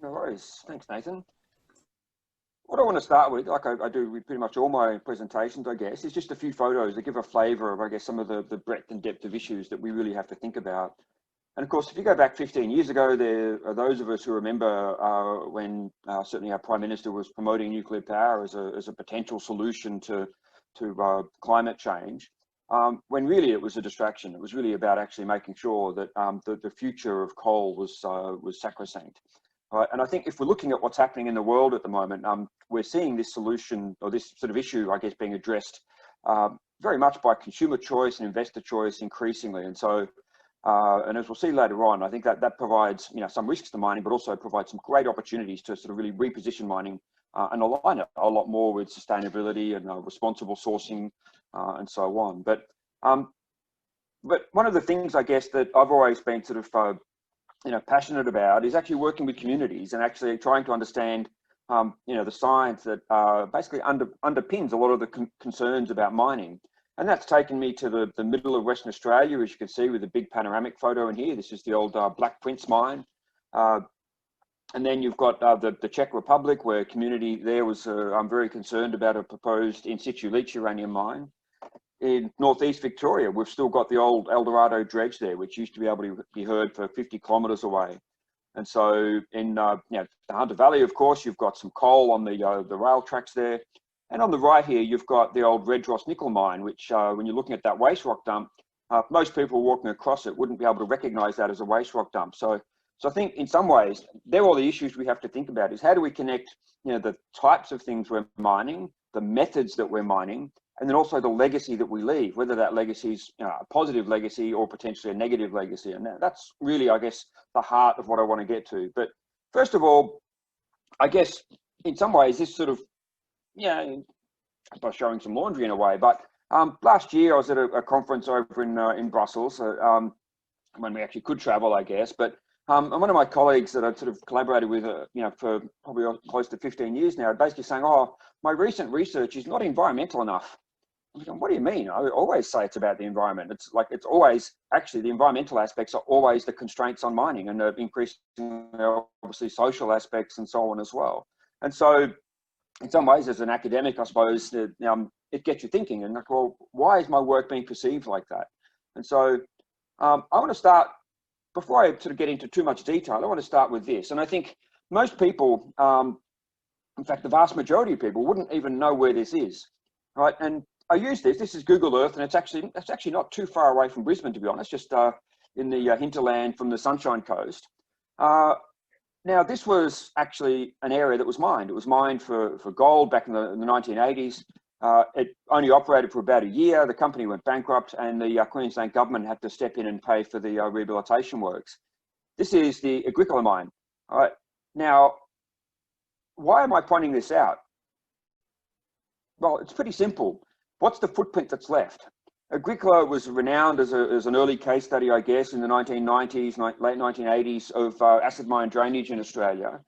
No worries. Thanks, Nathan. What I want to start with, like I do with pretty much all my presentations, I guess, is just a few photos that give a flavour of, I guess, some of the breadth and depth of issues that we really have to think about. And of course, if you go back 15 years ago, there are those of us who remember when certainly our Prime Minister was promoting nuclear power as a potential solution to climate change, when really it was a distraction. It was really about actually making sure that the future of coal was sacrosanct. Right. And I think if we're looking at what's happening in the world at the moment, we're seeing this solution or this sort of issue, I guess, being addressed very much by consumer choice and investor choice increasingly. And so, and as we'll see later on, I think that provides, some risks to mining, but also provides some great opportunities to sort of really reposition mining and align it a lot more with sustainability and responsible sourcing and so on. But one of the things, I guess, that I've always been sort of passionate about is actually working with communities and actually trying to understand, the science that basically underpins a lot of the concerns about mining. And that's taken me to the middle of Western Australia, as you can see with the big panoramic photo in here. This is the old Black Prince mine. And then you've got the Czech Republic, where community there was very concerned about a proposed in situ leach uranium mine. In northeast Victoria, we've still got the old El Dorado dredge there, which used to be able to be heard for 50 kilometres away. And so in the Hunter Valley, of course, you've got some coal on the rail tracks there. And on the right here, you've got the old Red Dross nickel mine, which when you're looking at that waste rock dump, most people walking across it wouldn't be able to recognise that as a waste rock dump. So I think in some ways, they're all the issues we have to think about, is how do we connect, the types of things we're mining, the methods that we're mining, and then also the legacy that we leave, whether that legacy is a positive legacy or potentially a negative legacy. And that's really, I guess, the heart of what I want to get to. But first of all, I guess in some ways this sort of, by showing some laundry in a way, but last year I was at a conference over in Brussels when we actually could travel, I guess. But and one of my colleagues that I'd sort of collaborated with, for probably close to 15 years now, basically saying, "Oh, my recent research is not environmental enough." I'm going, "What do you mean? I always say it's about the environment. It's always actually the environmental aspects are always the constraints on mining, and increasing obviously social aspects and so on as well." And so, in some ways, as an academic, I suppose it gets you thinking, and like, well, why is my work being perceived like that? And so, I want to start. Before I sort of get into too much detail, I want to start with this. And I think most people, in fact, the vast majority of people wouldn't even know where this is, right? And I use this is Google Earth, and it's actually not too far away from Brisbane, to be honest, just in the hinterland from the Sunshine Coast. Now, this was actually an area that was mined. It was mined for gold back in the 1980s. It only operated for about a year. The company went bankrupt, and the Queensland government had to step in and pay for the rehabilitation works. This is the Agricola mine. All right. Now, why am I pointing this out? Well, it's pretty simple. What's the footprint that's left? Agricola was renowned as an early case study, I guess, in the 1990s, late 1980s of acid mine drainage in Australia.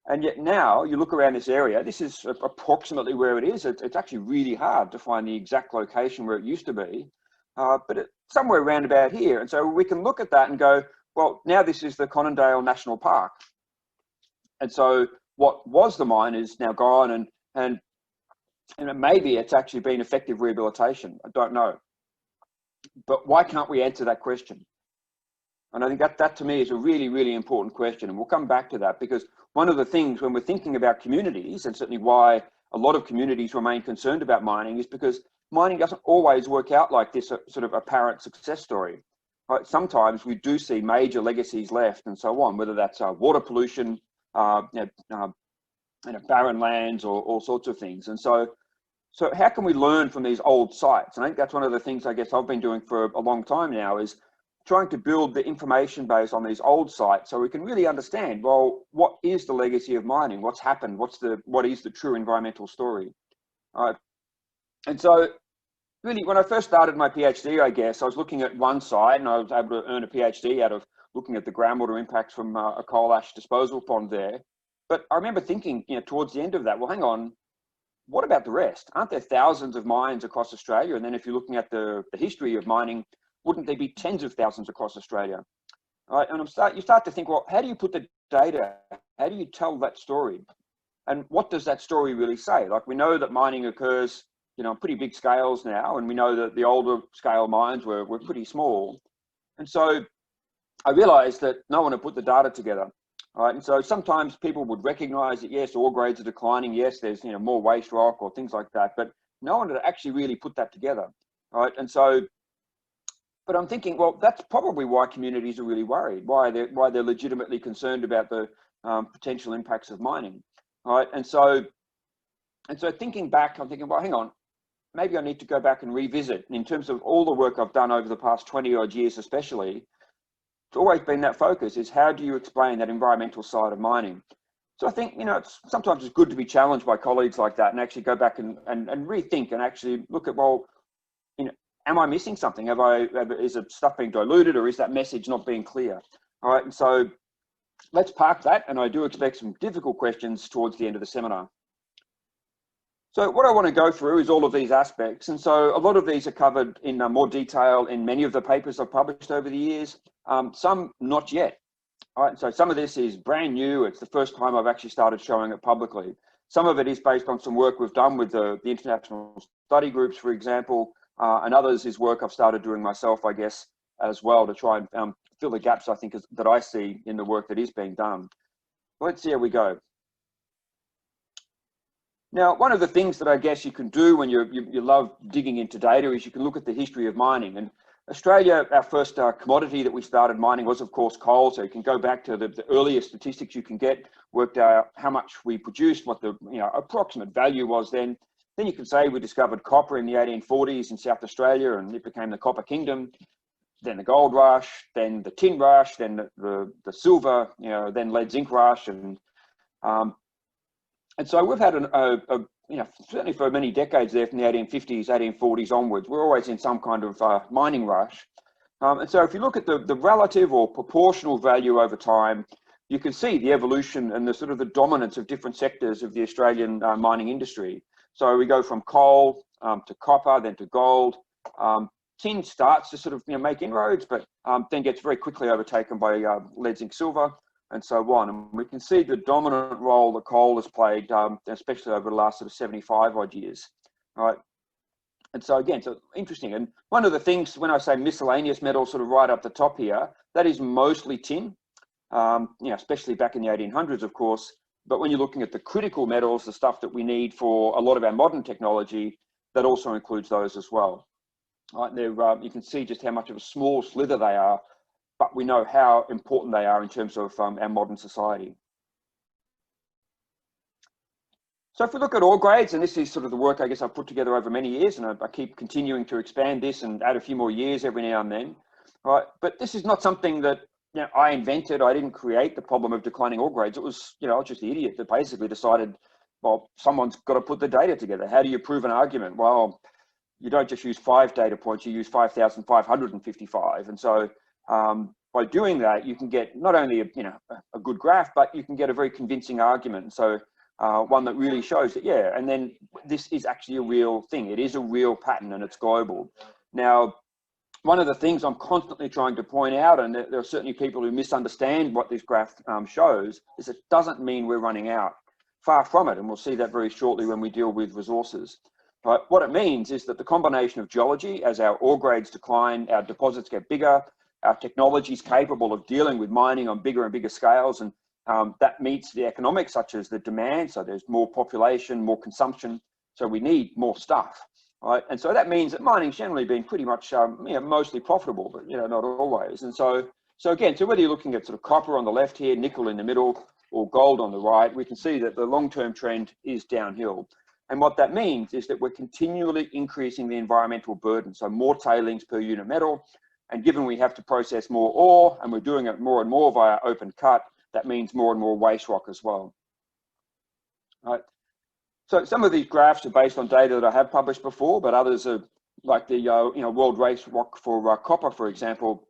And yet now you look around this area, this is approximately where it is. It's actually really hard to find the exact location where it used to be, but it's somewhere around about here. And so we can look at that and go, well, now this is the Conondale National Park. And so what was the mine is now gone, and maybe it's actually been effective rehabilitation. I don't know. But why can't we answer that question? And I think that to me is a really, really important question. And we'll come back to that, because one of the things when we're thinking about communities, and certainly why a lot of communities remain concerned about mining, is because mining doesn't always work out like this sort of apparent success story. Right? Sometimes we do see major legacies left and so on, whether that's water pollution, barren lands, or all sorts of things. And so how can we learn from these old sites? And I think that's one of the things I guess I've been doing for a long time now, is trying to build the information base on these old sites so we can really understand, well, what is the legacy of mining? What's happened? What is the true environmental story? And so really, when I first started my PhD, I guess, I was looking at one site, and I was able to earn a PhD out of looking at the groundwater impacts from a coal ash disposal pond there. But I remember thinking, towards the end of that, well, hang on, what about the rest? Aren't there thousands of mines across Australia? And then if you're looking at the history of mining, wouldn't there be tens of thousands across Australia? Right? And you start to think, well, how do you put the data, how do you tell that story? And what does that story really say? Like, we know that mining occurs, you know, on pretty big scales now, and we know that the older scale mines were pretty small. And so I realized that no one had put the data together. Right? And so sometimes people would recognize that, yes, ore grades are declining. Yes, there's, you know, more waste rock or things like that, but no one had actually really put that together. Right? And so, but I'm thinking, well, that's probably why communities are really worried, why they're legitimately concerned about the potential impacts of mining. Right? And so thinking back, I'm thinking, well, hang on, maybe I need to go back and revisit. In terms of all the work I've done over the past 20 odd years, especially, it's always been that focus, is how do you explain that environmental side of mining? So I think, you know, sometimes it's good to be challenged by colleagues like that and actually go back and rethink and actually look at, well, you know, am I missing something? Is it stuff being diluted, or is that message not being clear? All right, and so let's park that, and I do expect some difficult questions towards the end of the seminar. So what I want to go through is all of these aspects, and so a lot of these are covered in more detail in many of the papers I've published over the years, some not yet. All right, so some of this is brand new. It's the first time I've actually started showing it publicly. Some of it is based on some work we've done with the international study groups, for example, and others is work I've started doing myself, I guess, as well, to try and fill the gaps I think that I see in the work that is being done. Let's see how we go. Now, one of the things that I guess you can do when you love digging into data is you can look at the history of mining. And Australia, our first commodity that we started mining was, of course, coal. So you can go back to the earliest statistics you can get, worked out how much we produced, what the approximate value was then. Then you can say we discovered copper in the 1840s in South Australia, and it became the Copper Kingdom. Then the gold rush, then the tin rush, then the silver, then lead zinc rush, and so we've had certainly for many decades there, from the 1850s, 1840s onwards, we're always in some kind of mining rush. And so if you look at the relative or proportional value over time, you can see the evolution and the sort of the dominance of different sectors of the Australian mining industry. So we go from coal to copper, then to gold. Tin starts to sort of make inroads, but then gets very quickly overtaken by lead, zinc, silver, and so on. And we can see the dominant role that coal has played, especially over the last sort of 75 odd years, right? And so again, so interesting. And one of the things, when I say miscellaneous metals sort of right up the top here, that is mostly tin, especially back in the 1800s, of course. But when you're looking at the critical metals, the stuff that we need for a lot of our modern technology, that also includes those as well. Right, you can see just how much of a small slither they are, but we know how important they are in terms of our modern society. So if we look at ore grades, and this is sort of the work I guess I've put together over many years, and I keep continuing to expand this and add a few more years every now and then, right? But this is not something that I invented. I didn't create the problem of declining ore grades. It was, I was just the idiot that basically decided, well, someone's got to put the data together. How do you prove an argument? Well, you don't just use 5 data points, you use 5,555. And so by doing that, you can get not only a good graph, but you can get a very convincing argument. And so one that really shows that, yeah, and then this is actually a real thing. It is a real pattern and it's global. Now, one of the things I'm constantly trying to point out, and there are certainly people who misunderstand what this graph shows, is it doesn't mean we're running out. Far from it, and we'll see that very shortly when we deal with resources. But what it means is that the combination of geology, as our ore grades decline, our deposits get bigger, our technology is capable of dealing with mining on bigger and bigger scales, and that meets the economics, such as the demand. So there's more population, more consumption, so we need more stuff, right? And so that means that mining's generally been pretty much, mostly profitable, but not always. And so again, so whether you're looking at sort of copper on the left here, nickel in the middle, or gold on the right, we can see that the long-term trend is downhill. And what that means is that we're continually increasing the environmental burden, so more tailings per unit metal. And given we have to process more ore, and we're doing it more and more via open cut, that means more and more waste rock as well. All right. So some of these graphs are based on data that I have published before, but others are like the world waste rock for copper, for example.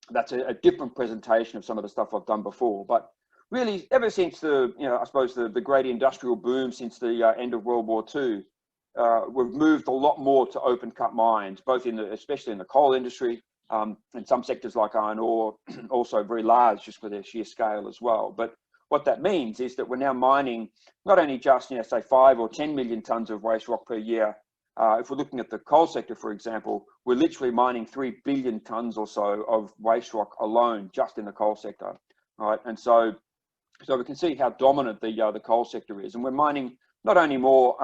That's a different presentation of some of the stuff I've done before. But really, ever since I suppose the great industrial boom since the end of World War II, we've moved a lot more to open cut mines, both especially in the coal industry, and some sectors like iron ore also very large just for their sheer scale as well. But what that means is that we're now mining not only just, you know, say 5 or 10 million tonnes of waste rock per year. If we're looking at the coal sector, for example, we're literally mining 3 billion tonnes or so of waste rock alone just in the coal sector, right? And so we can see how dominant the coal sector is, and we're mining not only more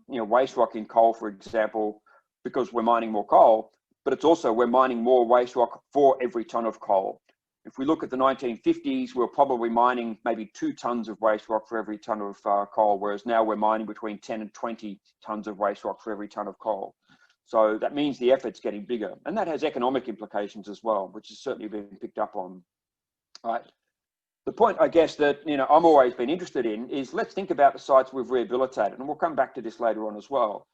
you know, waste rock in coal, for example, because we're mining more coal, but it's also we're mining more waste rock for every tonne of coal. If we look at the 1950s, we were probably mining maybe 2 tonnes of waste rock for every tonne of coal, whereas now we're mining between 10 and 20 tonnes of waste rock for every tonne of coal. So that means the effort's getting bigger, and that has economic implications as well, which has certainly been picked up on. Right. The point, I guess, that, you know, I'm always been interested in is let's think about the sites we've rehabilitated, and we'll come back to this later on as well.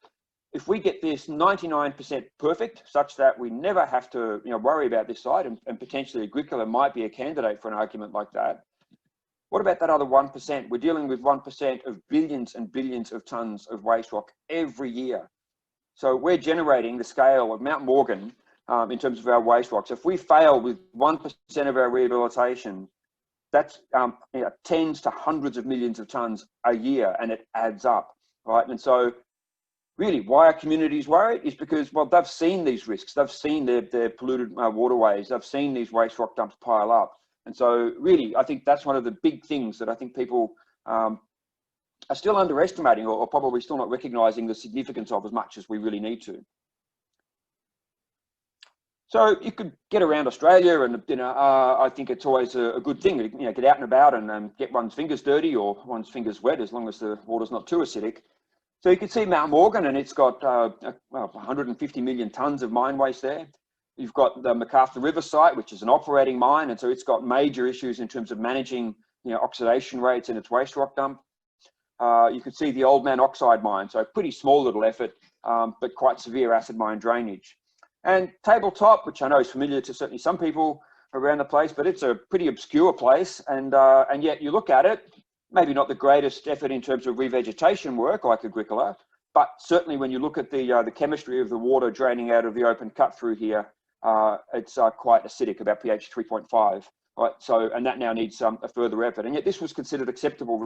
If we get this 99% perfect, such that we never have to, you know, worry about this site, and potentially Agricola might be a candidate for an argument like that, what about that other 1%? We're dealing with 1% of billions and billions of tonnes of waste rock every year. So we're generating the scale of Mount Morgan in terms of our waste rocks. If we fail with 1% of our rehabilitation, that's you know, tens to hundreds of millions of tonnes a year, and it adds up, right? And so really, why are communities worried is because, well, they've seen these risks. They've seen their polluted waterways. They've seen these waste rock dumps pile up. And so really, I think that's one of the big things that I think people are still underestimating, or probably still not recognising the significance of as much as we really need to. So you could get around Australia, and, you know, I think it's always a good thing to, you know, get out and about and get one's fingers dirty or one's fingers wet, as long as the water's not too acidic. So you can see Mount Morgan, and it's got 150 million tonnes of mine waste there. You've got the MacArthur River site, which is an operating mine, and so it's got major issues in terms of managing, you know, oxidation rates in its waste rock dump. You can see the Old Man Oxide mine, so a pretty small little effort, but quite severe acid mine drainage. And Tabletop, which I know is familiar to certainly some people around the place, but it's a pretty obscure place, and yet you look at it, maybe not the greatest effort in terms of revegetation work like Agricola, but certainly when you look at the chemistry of the water draining out of the open cut through here, it's quite acidic, about pH 3.5, right? So, and that now needs a further effort, and yet this was considered acceptable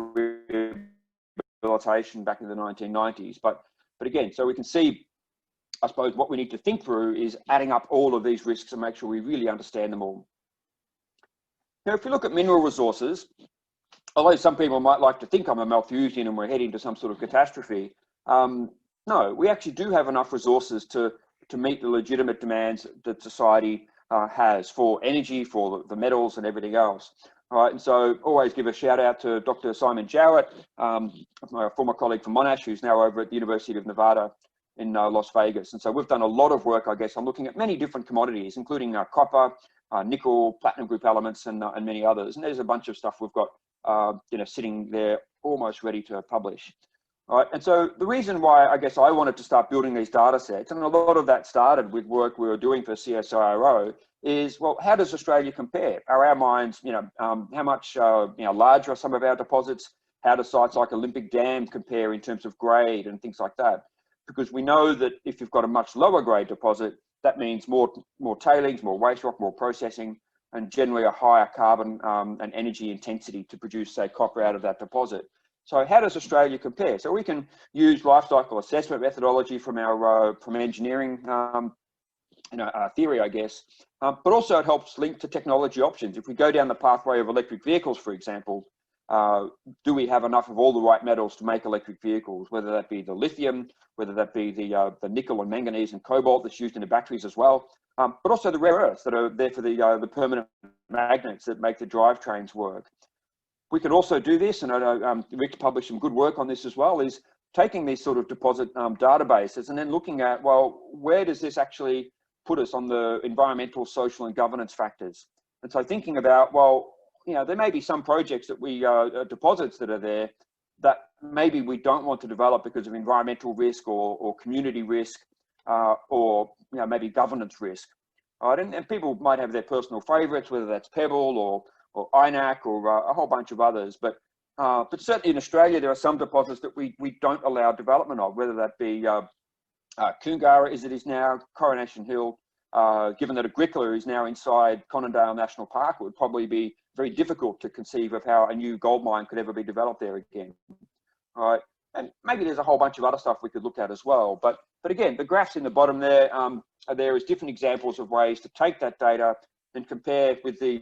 rehabilitation back in the 1990s. But again, so we can see, I suppose, what we need to think through is adding up all of these risks and make sure we really understand them all. Now, if you look at mineral resources, although some people might like to think I'm a Malthusian and we're heading to some sort of catastrophe, no, we actually do have enough resources to meet the legitimate demands that society has for energy, for the metals and everything else. All right, and so always give a shout out to Dr. Simon Jowett, my former colleague from Monash, who's now over at the University of Nevada in Las Vegas. And so we've done a lot of work, I guess, on looking at many different commodities, including copper, nickel, platinum group elements, and many others. And there's a bunch of stuff we've got you know, sitting there almost ready to publish. All right, and so the reason why I guess I wanted to start building these data sets, and a lot of that started with work we were doing for CSIRO, is, well, how does Australia compare? Are our mines, you know, how much you know, larger are some of our deposits? How do sites like Olympic Dam compare in terms of grade and things like that? Because we know that if you've got a much lower grade deposit, that means more tailings, more waste rock, more processing, and generally a higher carbon and energy intensity to produce, say, copper out of that deposit. So how does Australia compare? So we can use life cycle assessment methodology from our from engineering you know, theory, I guess, but also it helps link to technology options. If we go down the pathway of electric vehicles, for example, do we have enough of all the right metals to make electric vehicles, whether that be the lithium, whether that be the nickel and manganese and cobalt that's used in the batteries as well, but also the rare earths that are there for the permanent magnets that make the drivetrains work. We can also do this, and I know Rick's published some good work on this as well, is taking these sort of deposit databases and then looking at, well, where does this actually put us on the environmental, social and governance factors? And so thinking about, well, you know, there may be some projects that we, deposits that are there that maybe we don't want to develop because of environmental risk or community risk or, you know, maybe governance risk. Right? And people might have their personal favorites, whether that's Pebble or INAC or a whole bunch of others. But certainly in Australia, there are some deposits that we don't allow development of, whether that be Coongarra as it is now, Coronation Hill, given that Agricola is now inside Conondale National Park, it would probably be very difficult to conceive of how a new gold mine could ever be developed there again. All right, and maybe there's a whole bunch of other stuff we could look at as well. But again, the graphs in the bottom there are there as different examples of ways to take that data and compare with the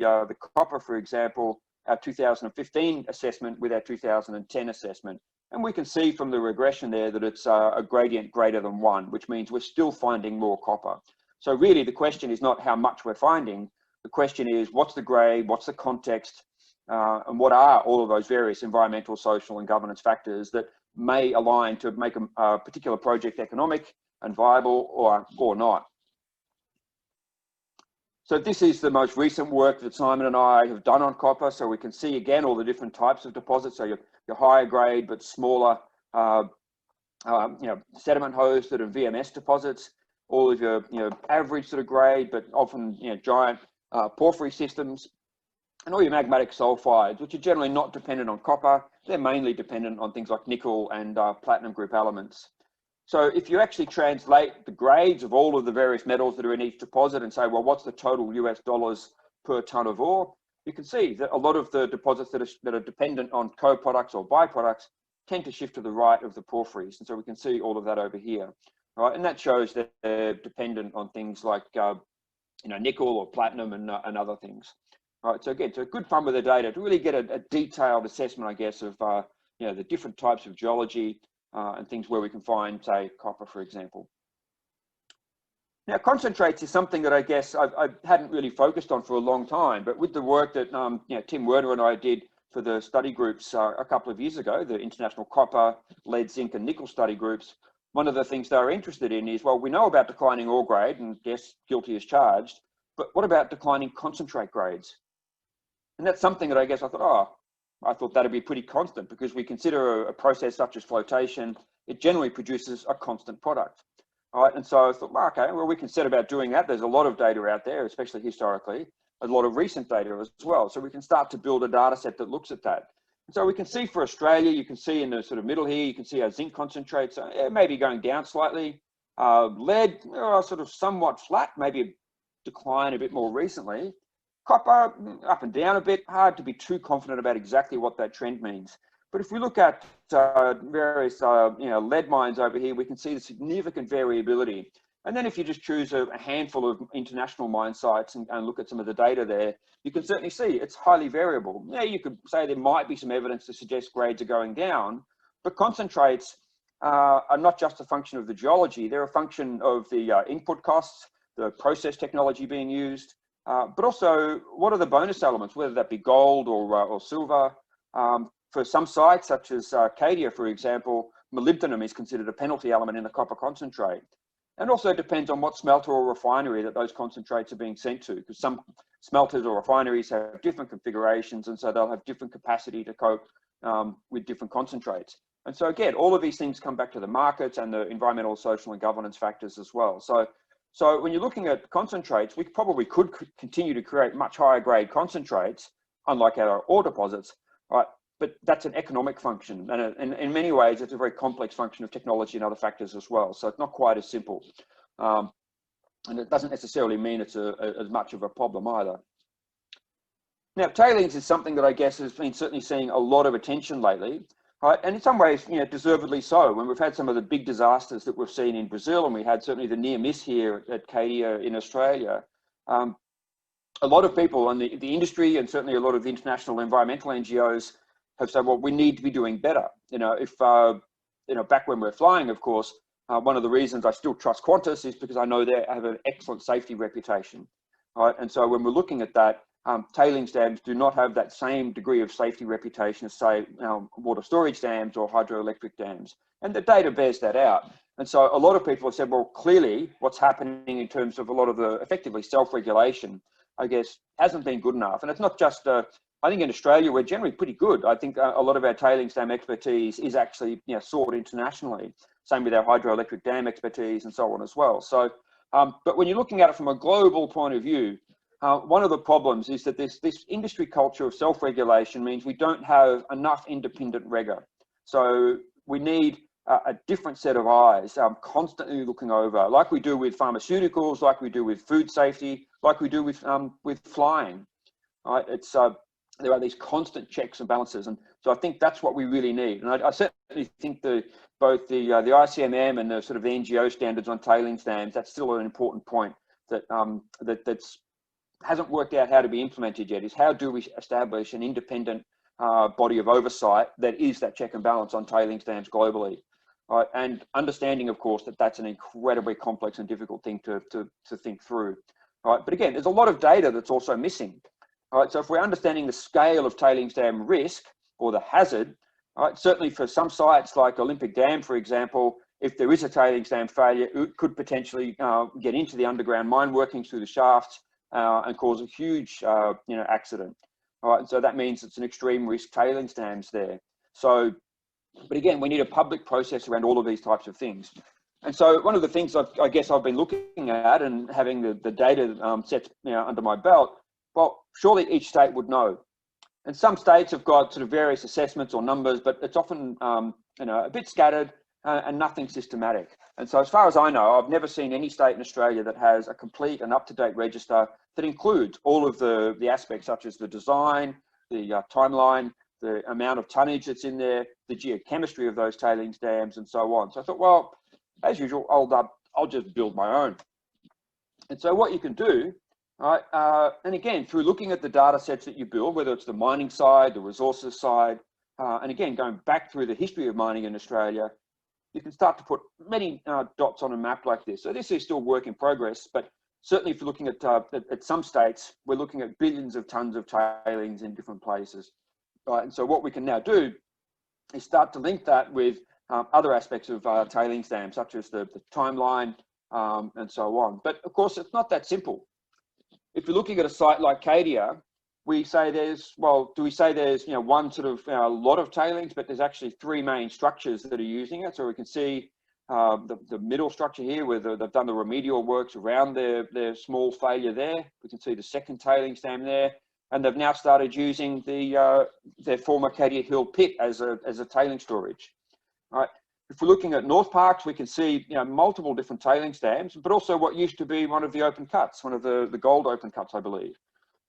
copper, for example, our 2015 assessment with our 2010 assessment. And we can see from the regression there that it's a gradient greater than 1, which means we're still finding more copper. So really the question is not how much we're finding. The question is what's the grade, what's the context, and what are all of those various environmental, social, and governance factors that may align to make a particular project economic and viable or not. So this is the most recent work that Simon and I have done on copper. So we can see again all the different types of deposits. So your higher grade but smaller sediment hosted and VMS deposits, all of your average sort of grade but often giant porphyry systems, and all your magmatic sulfides, which are generally not dependent on copper. They're mainly dependent on things like nickel and platinum group elements. So if you actually translate the grades of all of the various metals that are in each deposit and say, well, what's the total US dollars per ton of ore? You can see that a lot of the deposits that are dependent on co-products or byproducts tend to shift to the right of the porphyries. And so we can see all of that over here. All right, and that shows that they're dependent on things like nickel or platinum and other things. All right, so again, so good fun with the data to really get a detailed assessment, I guess, of the different types of geology and things where we can find, say, copper, for example. Now, concentrates is something that I guess I hadn't really focused on for a long time, but with the work that Tim Werner and I did for the study groups a couple of years ago, the International Copper, Lead, Zinc, and Nickel study groups, one of the things they were interested in is, well, we know about declining ore grade, and yes, guilty as charged, but what about declining concentrate grades? And that's something that I guess I thought that'd be pretty constant, because we consider a process such as flotation, it generally produces a constant product. All right, and so I thought, well, okay, well, we can set about doing that. There's a lot of data out there, especially historically, a lot of recent data as well. So we can start to build a data set that looks at that. And so we can see for Australia, you can see in the sort of middle here, you can see our zinc concentrates maybe going down slightly. Lead, sort of somewhat flat, maybe a decline a bit more recently. Copper, up and down a bit, hard to be too confident about exactly what that trend means. But if we look at various lead mines over here, we can see the significant variability. And then if you just choose a handful of international mine sites and look at some of the data there, you can certainly see it's highly variable. Yeah, you could say there might be some evidence to suggest grades are going down, but concentrates are not just a function of the geology, they're a function of the input costs, the process technology being used, but also what are the bonus elements, whether that be gold or silver. For some sites, such as Cadia, for example, molybdenum is considered a penalty element in the copper concentrate. And also it depends on what smelter or refinery that those concentrates are being sent to, because some smelters or refineries have different configurations, and so they'll have different capacity to cope with different concentrates. And so again, all of these things come back to the markets and the environmental, social, and governance factors as well. So when you're looking at concentrates, we probably could continue to create much higher grade concentrates, unlike our ore deposits, right? But that's an economic function, and in many ways, it's a very complex function of technology and other factors as well. So it's not quite as simple, and it doesn't necessarily mean it's as much of a problem either. Now, tailings is something that I guess has been certainly seeing a lot of attention lately, right? And in some ways, deservedly so. When we've had some of the big disasters that we've seen in Brazil, and we had certainly the near miss here at Cadia in Australia, a lot of people in the industry and certainly a lot of the international environmental NGOs have said, well, we need to be doing better. Back when we're flying, of course, one of the reasons I still trust Qantas is because I know they have an excellent safety reputation. Right? And so when we're looking at that, tailings dams do not have that same degree of safety reputation as, say, water storage dams or hydroelectric dams. And the data bears that out. And so a lot of people have said, well, clearly what's happening in terms of a lot of the effectively self-regulation, I guess, hasn't been good enough. And it's not just I think in Australia, we're generally pretty good. I think a lot of our tailings dam expertise is actually sought internationally. Same with our hydroelectric dam expertise and so on as well. So, but when you're looking at it from a global point of view, one of the problems is that this industry culture of self-regulation means we don't have enough independent rigor. So we need a different set of eyes, constantly looking over, like we do with pharmaceuticals, like we do with food safety, like we do with flying. Right? It's there are these constant checks and balances, and so I think that's what we really need. And I certainly think both the ICMM and the sort of the NGO standards on tailings dams, that's still an important point that that's hasn't worked out how to be implemented yet. Is how do we establish an independent body of oversight that is that check and balance on tailings dams globally, right? And understanding, of course, that that's an incredibly complex and difficult thing to think through, right? But again, there's a lot of data that's also missing. All right, so if we're understanding the scale of tailings dam risk or the hazard, all right, certainly for some sites like Olympic Dam, for example, if there is a tailings dam failure, it could potentially get into the underground mine workings through the shafts and cause a huge accident. All right, so that means it's an extreme risk tailings dams there. So, but again, we need a public process around all of these types of things. And so one of the things I guess I've been looking at and having the data sets under my belt, well, surely each state would know. And some states have got sort of various assessments or numbers, but it's often a bit scattered and nothing systematic. And so as far as I know, I've never seen any state in Australia that has a complete and up-to-date register that includes all of the aspects such as the design, the timeline, the amount of tonnage that's in there, the geochemistry of those tailings dams, and so on. So I thought, well, as usual, I'll just build my own. And so what you can do, right, and again, through looking at the data sets that you build, whether it's the mining side, the resources side, and again, going back through the history of mining in Australia, you can start to put many dots on a map like this. So this is still work in progress, but certainly if you're looking at some states, we're looking at billions of tons of tailings in different places. Right, and so what we can now do is start to link that with other aspects of tailings dams, such as the timeline and so on. But of course, it's not that simple. If you're looking at a site like Cadia, we say there's, well, do we say there's one sort of lot of tailings, but there's actually three main structures that are using it. So we can see the middle structure here where they've done the remedial works around their small failure there. We can see the second tailings dam there, and they've now started using their former Cadia Hill pit as a tailing storage. All right. If we're looking at North Parks, we can see multiple different tailings dams, but also what used to be one of the open cuts, one of the gold open cuts, I believe.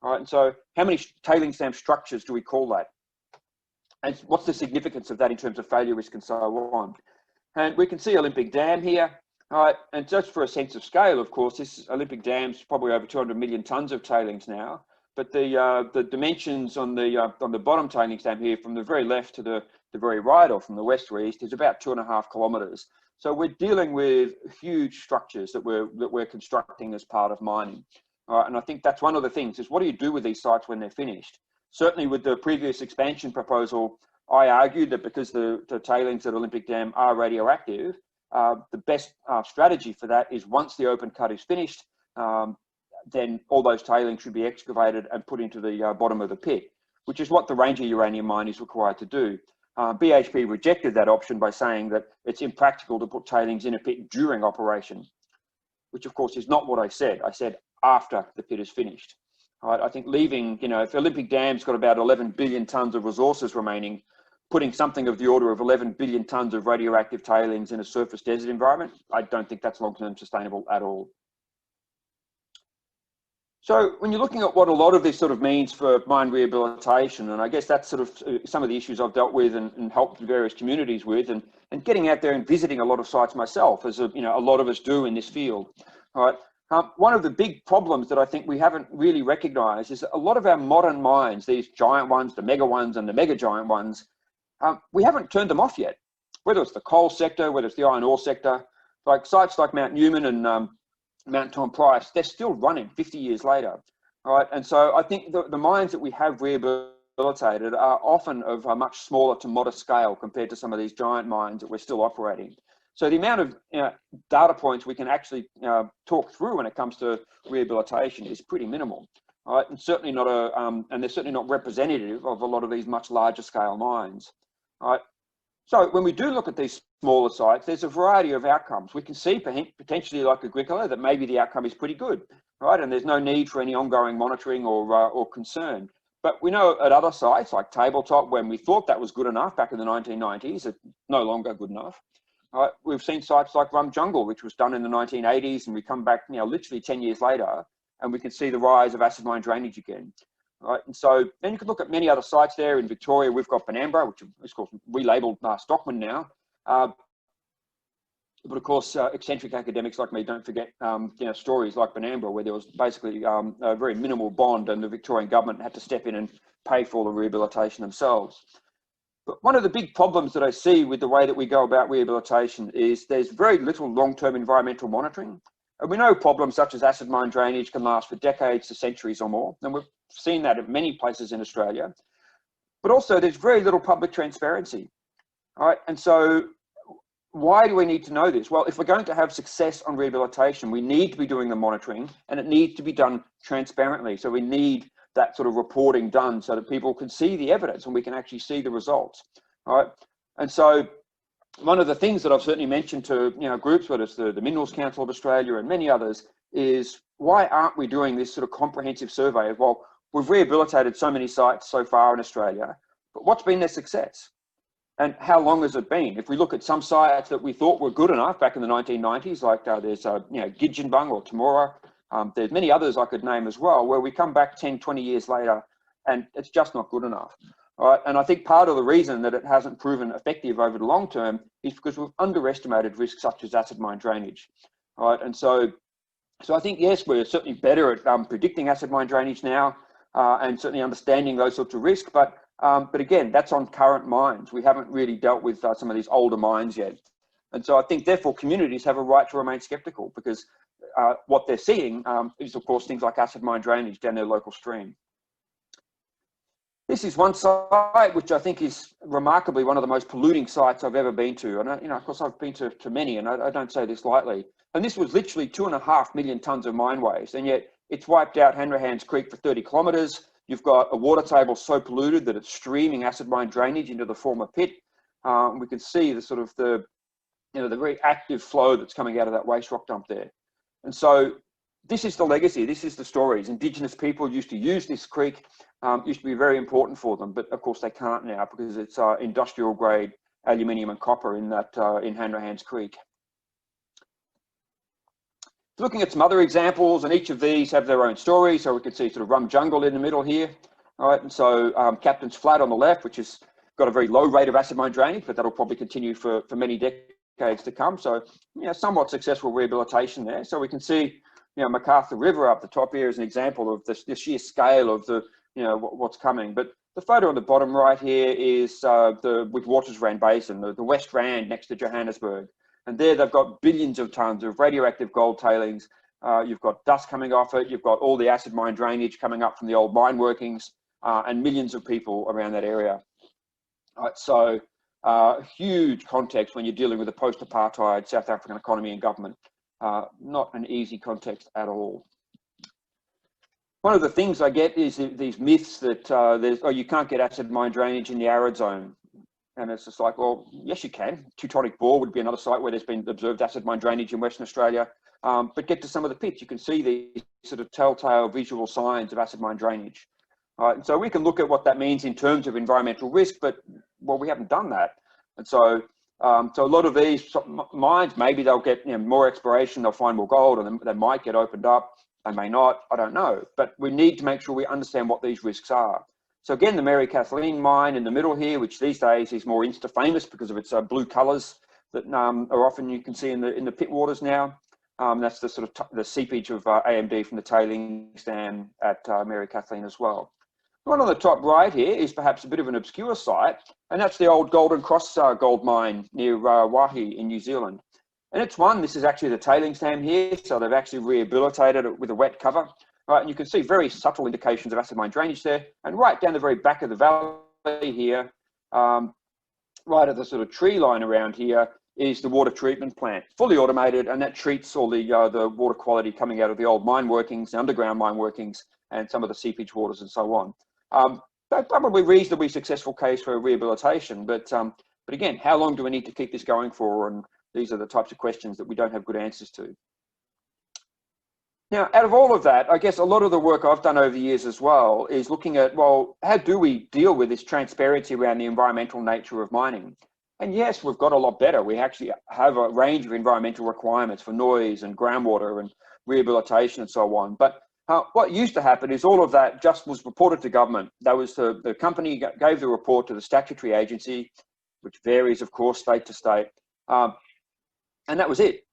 All right, and so how many tailings dam structures do we call that? And what's the significance of that in terms of failure risk and so on? And we can see Olympic Dam here. All right, and just for a sense of scale, of course, this Olympic Dam's probably over 200 million tons of tailings now. But the dimensions on the bottom tailings dam here, from the very left to the very right, or from the west to east, is about 2.5 kilometres. So we're dealing with huge structures that we're constructing as part of mining. And I think that's one of the things, is what do you do with these sites when they're finished? Certainly with the previous expansion proposal, I argued that because the tailings at Olympic Dam are radioactive, the best strategy for that is once the open cut is finished, then all those tailings should be excavated and put into the bottom of the pit, which is what the Ranger uranium mine is required to do. BHP rejected that option by saying that it's impractical to put tailings in a pit during operation, which of course is not what I said. I said after the pit is finished. All right, I think leaving, if Olympic Dam's got about 11 billion tons of resources remaining, putting something of the order of 11 billion tons of radioactive tailings in a surface desert environment, I don't think that's long-term sustainable at all. So when you're looking at what a lot of this sort of means for mine rehabilitation, and I guess that's sort of some of the issues I've dealt with and helped various communities with, and getting out there and visiting a lot of sites myself, as a lot of us do in this field. All right. One of the big problems that I think we haven't really recognised is that a lot of our modern mines, these giant ones, the mega ones and the mega giant ones, we haven't turned them off yet. Whether it's the coal sector, whether it's the iron ore sector, like sites like Mount Newman and Mount Tom Price, they're still running 50 years later. All right, and so I think the mines that we have rehabilitated are often of a much smaller to modest scale compared to some of these giant mines that we're still operating. So the amount of data points we can actually talk through when it comes to rehabilitation is pretty minimal. All right, and certainly not and they're certainly not representative of a lot of these much larger scale mines. All right. So when we do look at these smaller sites, there's a variety of outcomes. We can see potentially, like Agricola, that maybe the outcome is pretty good, right? And there's no need for any ongoing monitoring or concern. But we know at other sites like Tabletop, when we thought that was good enough back in the 1990s, it's no longer good enough. We've seen sites like Rum Jungle, which was done in the 1980s, and we come back, literally 10 years later, and we can see the rise of acid mine drainage again. Right, and so then you can look at many other sites there. In Victoria, we've got Benambra, which is of course relabeled Stockman now. But of course, eccentric academics like me don't forget, stories like Benambra, where there was basically a very minimal bond, and the Victorian government had to step in and pay for all the rehabilitation themselves. But one of the big problems that I see with the way that we go about rehabilitation is there's very little long-term environmental monitoring. And we know problems such as acid mine drainage can last for decades to centuries or more. And we've seen that in many places in Australia. But also there's very little public transparency. All right, and so why do we need to know this? Well, if we're going to have success on rehabilitation, we need to be doing the monitoring, and it needs to be done transparently. So we need that sort of reporting done so that people can see the evidence and we can actually see the results. All right, and so one of the things that I've certainly mentioned to groups, whether it's the Minerals Council of Australia and many others, is why aren't we doing this sort of comprehensive survey of, well, we've rehabilitated so many sites so far in Australia, but what's been their success? And how long has it been? If we look at some sites that we thought were good enough back in the 1990s, like there's Gidgenbung or Temora, there's many others I could name as well, where we come back 10, 20 years later and it's just not good enough. All right, and I think part of the reason that it hasn't proven effective over the long term is because we've underestimated risks such as acid mine drainage. All right, and so I think, yes, we're certainly better at predicting acid mine drainage now and certainly understanding those sorts of risks, but again, that's on current mines. We haven't really dealt with some of these older mines yet. And so I think, therefore, communities have a right to remain sceptical because what they're seeing is, of course, things like acid mine drainage down their local stream. This is one site which I think is remarkably one of the most polluting sites I've ever been to. And, of course, I've been to many, and I don't say this lightly. And this was literally 2.5 million tonnes of mine waste, and yet it's wiped out Hanrahan's Creek for 30 kilometres. You've got a water table so polluted that it's streaming acid mine drainage into the former pit. We can see the sort of the very active flow that's coming out of that waste rock dump there. And so this is the legacy, this is the stories. Indigenous people used to use this creek, used to be very important for them, but of course they can't now because it's industrial grade aluminium and copper in that in Hanrahan's Creek. Looking at some other examples, and each of these have their own story. So we can see sort of Rum Jungle in the middle here. All right, and so Captain's Flat on the left, which has got a very low rate of acid mine drainage, but that'll probably continue for many decades to come. So, somewhat successful rehabilitation there. So we can see, MacArthur River up the top here is an example of the sheer scale of the, what's coming. But the photo on the bottom right here is the Witwatersrand Basin, the West Rand next to Johannesburg. And there they've got billions of tonnes of radioactive gold tailings. You've got dust coming off it. You've got all the acid mine drainage coming up from the old mine workings and millions of people around that area. So huge context when you're dealing with a post-apartheid South African economy and government. Not an easy context at all. One of the things I get is these myths that you can't get acid mine drainage in the arid zone. And it's just like, well, yes, you can. Teutonic Bore would be another site where there's been observed acid mine drainage in Western Australia. But get to some of the pits, you can see these sort of telltale visual signs of acid mine drainage. And so we can look at what that means in terms of environmental risk, but, well, we haven't done that. And so, so a lot of these mines, maybe they'll get more exploration, they'll find more gold, and they might get opened up. They may not, I don't know. But we need to make sure we understand what these risks are. So again, the Mary Kathleen mine in the middle here, which these days is more Insta-famous because of its blue colours that are often you can see in the pit waters now. That's the sort of the seepage of AMD from the tailings dam at Mary Kathleen as well. The one on the top right here is perhaps a bit of an obscure site, and that's the old Golden Cross gold mine near Waihi in New Zealand. And it's this is actually the tailings dam here, so they've actually rehabilitated it with a wet cover. Right, and you can see very subtle indications of acid mine drainage there, and right down the very back of the valley here, right at the sort of tree line around here, is the water treatment plant, fully automated, and that treats all the water quality coming out of the old mine workings, the underground mine workings, and some of the seepage waters and so on. Probably reasonably successful case for rehabilitation, but again, how long do we need to keep this going for? And these are the types of questions that we don't have good answers to. Now, out of all of that, I guess a lot of the work I've done over the years as well is looking at, well, how do we deal with this transparency around the environmental nature of mining? And yes, we've got a lot better. We actually have a range of environmental requirements for noise and groundwater and rehabilitation and so on. But what used to happen is all of that just was reported to government. That was the company gave the report to the statutory agency, which varies, of course, state to state. And that was it.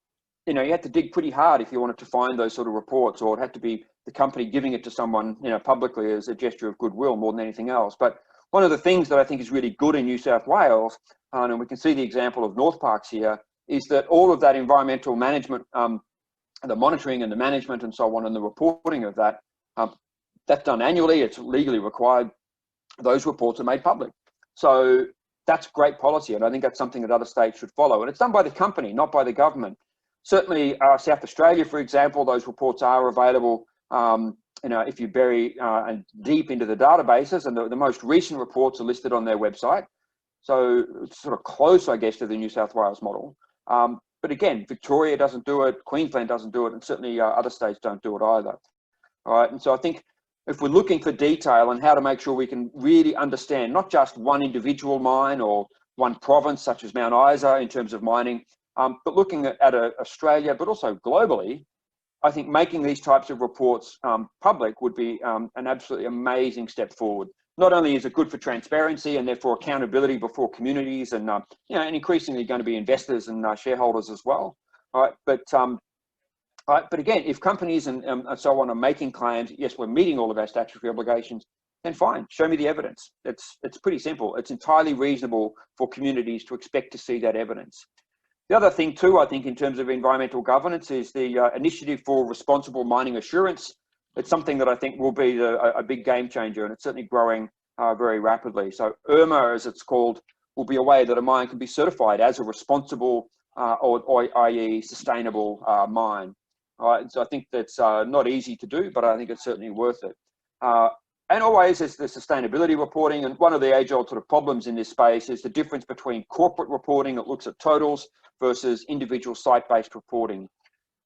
You know, you had to dig pretty hard if you wanted to find those sort of reports, or it had to be the company giving it to someone, you know, publicly as a gesture of goodwill more than anything else. But one of the things that I think is really good in New South Wales, and we can see the example of North Parks here, is that all of that environmental management, the monitoring and the management and so on, and the reporting of that, that's done annually. It's legally required. Those reports are made public. So that's great policy, and I think that's something that other states should follow. And it's done by the company, not by the government. Certainly, South Australia, for example, those reports are available. You know, if you bury deep into the databases, and the most recent reports are listed on their website. So it's sort of close, I guess, to the New South Wales model. But again, Victoria doesn't do it, Queensland doesn't do it, and certainly other states don't do it either. All right, and so I think if we're looking for detail and how to make sure we can really understand not just one individual mine or one province such as Mount Isa in terms of mining, but looking at Australia, but also globally, I think making these types of reports public would be an absolutely amazing step forward. Not only is it good for transparency and therefore accountability before communities and you know, and increasingly going to be investors and shareholders as well. All right, but again, if companies and so on are making claims, yes, we're meeting all of our statutory obligations, then fine, show me the evidence. It's pretty simple. It's entirely reasonable for communities to expect to see that evidence. The other thing too, I think, in terms of environmental governance is the initiative for responsible mining assurance. It's something that I think will be a big game changer, and it's certainly growing very rapidly. So IRMA, as it's called, will be a way that a mine can be certified as a responsible or i.e. sustainable mine. And so I think that's not easy to do, but I think it's certainly worth it. And always there's the sustainability reporting, and one of the age-old sort of problems in this space is the difference between corporate reporting that looks at totals versus individual site-based reporting.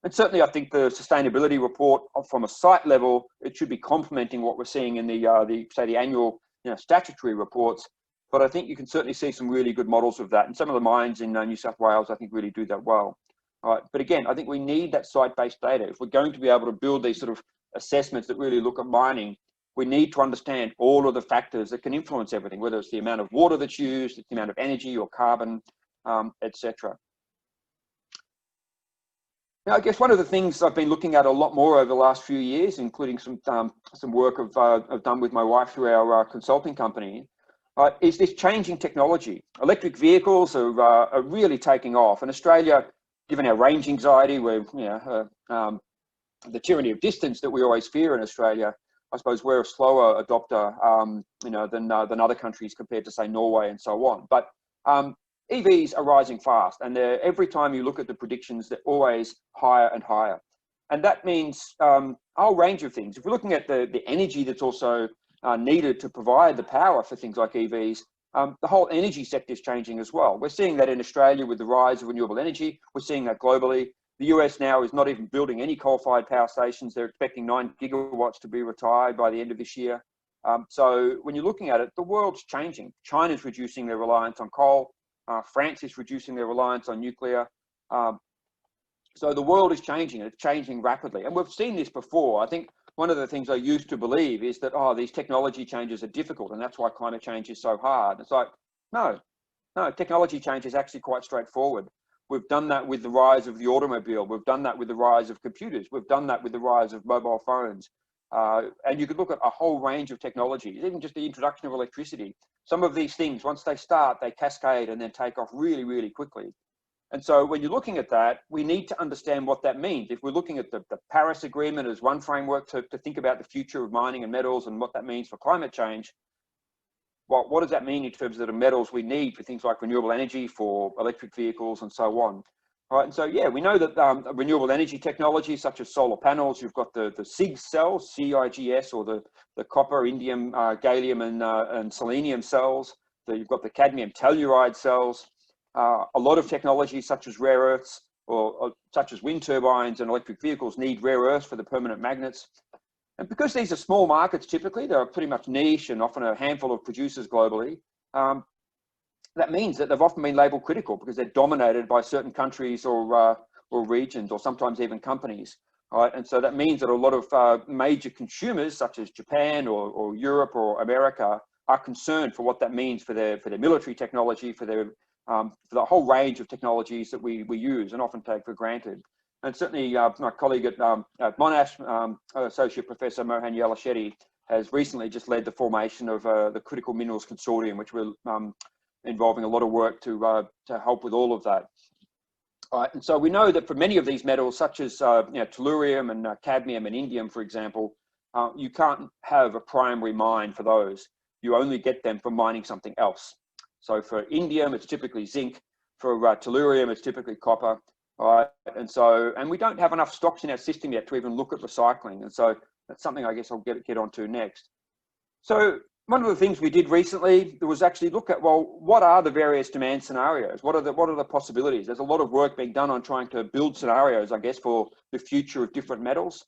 And certainly I think the sustainability report from a site level, it should be complementing what we're seeing in the annual statutory reports. But I think you can certainly see some really good models of that. And some of the mines in New South Wales, I think, really do that well. But again, I think we need that site-based data. If we're going to be able to build these sort of assessments that really look at mining, we need to understand all of the factors that can influence everything, whether it's the amount of water that's used, the amount of energy or carbon, etc. Now, I guess one of the things I've been looking at a lot more over the last few years, including some work I've done with my wife through our consulting company, is this changing technology. Electric vehicles are really taking off. In Australia, given our range anxiety, we're the tyranny of distance that we always fear in Australia, I suppose we're a slower adopter, than other countries compared to, say, Norway and so on. But EVs are rising fast, and every time you look at the predictions, they're always higher and higher. And that means a whole range of things. If we're looking at the energy that's also needed to provide the power for things like EVs, the whole energy sector is changing as well. We're seeing that in Australia with the rise of renewable energy. We're seeing that globally. The US now is not even building any coal-fired power stations. They're expecting 9 gigawatts to be retired by the end of this year. So when you're looking at it, the world's changing. China's reducing their reliance on coal. France is reducing their reliance on nuclear. So the world is changing, and it's changing rapidly. And we've seen this before. I think one of the things I used to believe is that, these technology changes are difficult, and that's why climate change is so hard. It's like, no, technology change is actually quite straightforward. We've done that with the rise of the automobile. We've done that with the rise of computers. We've done that with the rise of mobile phones. And you could look at a whole range of technologies, even just the introduction of electricity. Some of these things, once they start, they cascade and then take off really, really quickly. And so when you're looking at that, we need to understand what that means. If we're looking at the Paris Agreement as one framework to think about the future of mining and metals and what that means for climate change, well, what does that mean in terms of the metals we need for things like renewable energy, for electric vehicles and so on? All right, and so, yeah, we know that renewable energy technologies such as solar panels, you've got the CIGS cells, CIGS, or the copper, indium, gallium, and selenium cells. You've got the cadmium telluride cells. A lot of technologies such as rare earths, or such as wind turbines and electric vehicles, need rare earths for the permanent magnets. And because these are small markets, typically, they're pretty much niche and often a handful of producers globally. that means that they've often been labelled critical because they're dominated by certain countries or regions, or sometimes even companies. Right? And so that means that a lot of major consumers, such as Japan or Europe or America, are concerned for what that means for their military technology, for the whole range of technologies that we use and often take for granted. And certainly my colleague at Monash, Associate Professor Mohan Yalashetty, has recently just led the formation of the Critical Minerals Consortium, which we're involving a lot of work to help with all of that. And so we know that for many of these metals, such as tellurium and cadmium and indium, for example, you can't have a primary mine for those. You only get them from mining something else. So for indium, it's typically zinc. For tellurium, it's typically copper. And we don't have enough stocks in our system yet to even look at recycling. And so that's something I guess I'll get onto next. So one of the things we did recently was actually look at, well, what are the various demand scenarios? What are the possibilities? There's a lot of work being done on trying to build scenarios, I guess, for the future of different metals.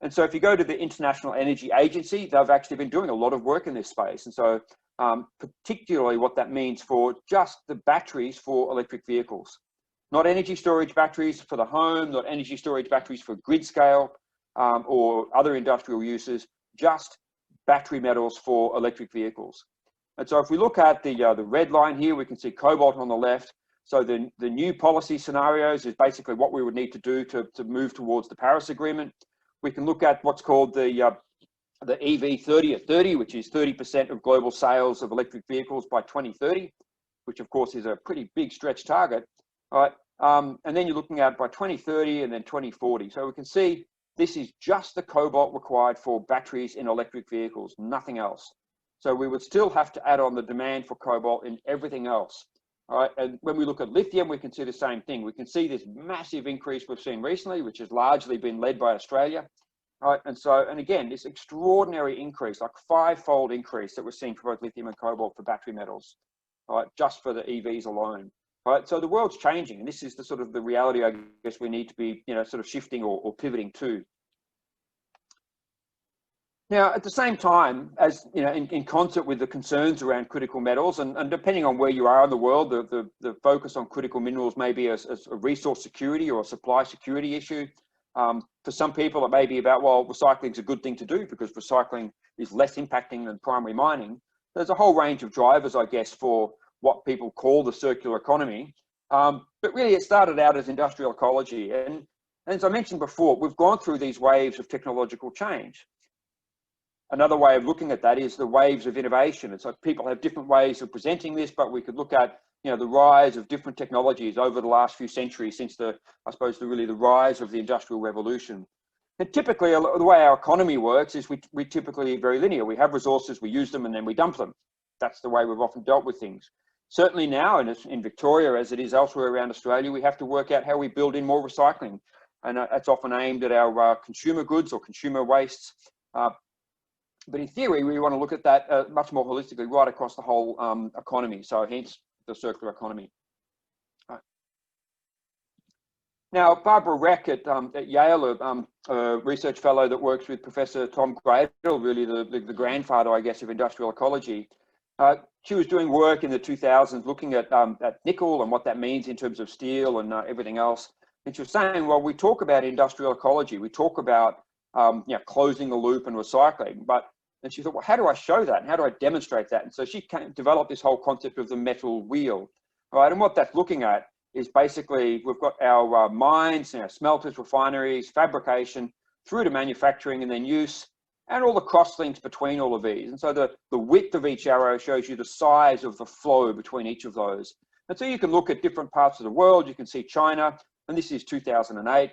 And so if you go to the International Energy Agency, they've actually been doing a lot of work in this space. And so particularly what that means for just the batteries for electric vehicles. Not energy storage batteries for the home, not energy storage batteries for grid scale or other industrial uses, just battery metals for electric vehicles. And so if we look at the red line here, we can see cobalt on the left. So the new policy scenarios is basically what we would need to do to move towards the Paris Agreement. We can look at what's called the EV 30 at 30, which is 30% of global sales of electric vehicles by 2030, which of course is a pretty big stretch target. All right. And then you're looking at by 2030 and then 2040. So we can see this is just the cobalt required for batteries in electric vehicles, nothing else. So we would still have to add on the demand for cobalt in everything else. All right. And when we look at lithium, we can see the same thing. We can see this massive increase we've seen recently, which has largely been led by Australia. All right. And again, this extraordinary increase, like 5-fold increase that we're seeing for both lithium and cobalt for battery metals, all right, just for the EVs alone. All right, so the world's changing, and this is the sort of the reality I guess we need to be, sort of shifting or pivoting to. Now, at the same time, as in concert with the concerns around critical metals, and depending on where you are in the world, the focus on critical minerals may be as a resource security or a supply security issue. For some people, it may be about, well, recycling is a good thing to do because recycling is less impacting than primary mining. There's a whole range of drivers, I guess, for what people call the circular economy. But really, it started out as industrial ecology. And as I mentioned before, we've gone through these waves of technological change. Another way of looking at that is the waves of innovation. And so people have different ways of presenting this, but we could look at the rise of different technologies over the last few centuries since the rise of the Industrial Revolution. And typically, the way our economy works is we typically very linear. We have resources, we use them, and then we dump them. That's the way we've often dealt with things. Certainly now, and in Victoria, as it is elsewhere around Australia, we have to work out how we build in more recycling. And that's often aimed at our consumer goods or consumer wastes. But in theory, we want to look at that much more holistically right across the whole economy. So hence the circular economy. Now, Barbara Reck at Yale, a research fellow that works with Professor Tom Gradle, really the grandfather, I guess, of industrial ecology. She was doing work in the 2000s looking at nickel and what that means in terms of steel and everything else. And she was saying, well, we talk about industrial ecology, we talk about closing the loop and recycling, and she thought, well, how do I show that? And how do I demonstrate that? And so she developed this whole concept of the metal wheel. All right, and what that's looking at is basically we've got our mines, smelters, refineries, fabrication, through to manufacturing and then use, and all the crosslinks between all of these. And so the width of each arrow shows you the size of the flow between each of those. And so you can look at different parts of the world. You can see China, and this is 2008.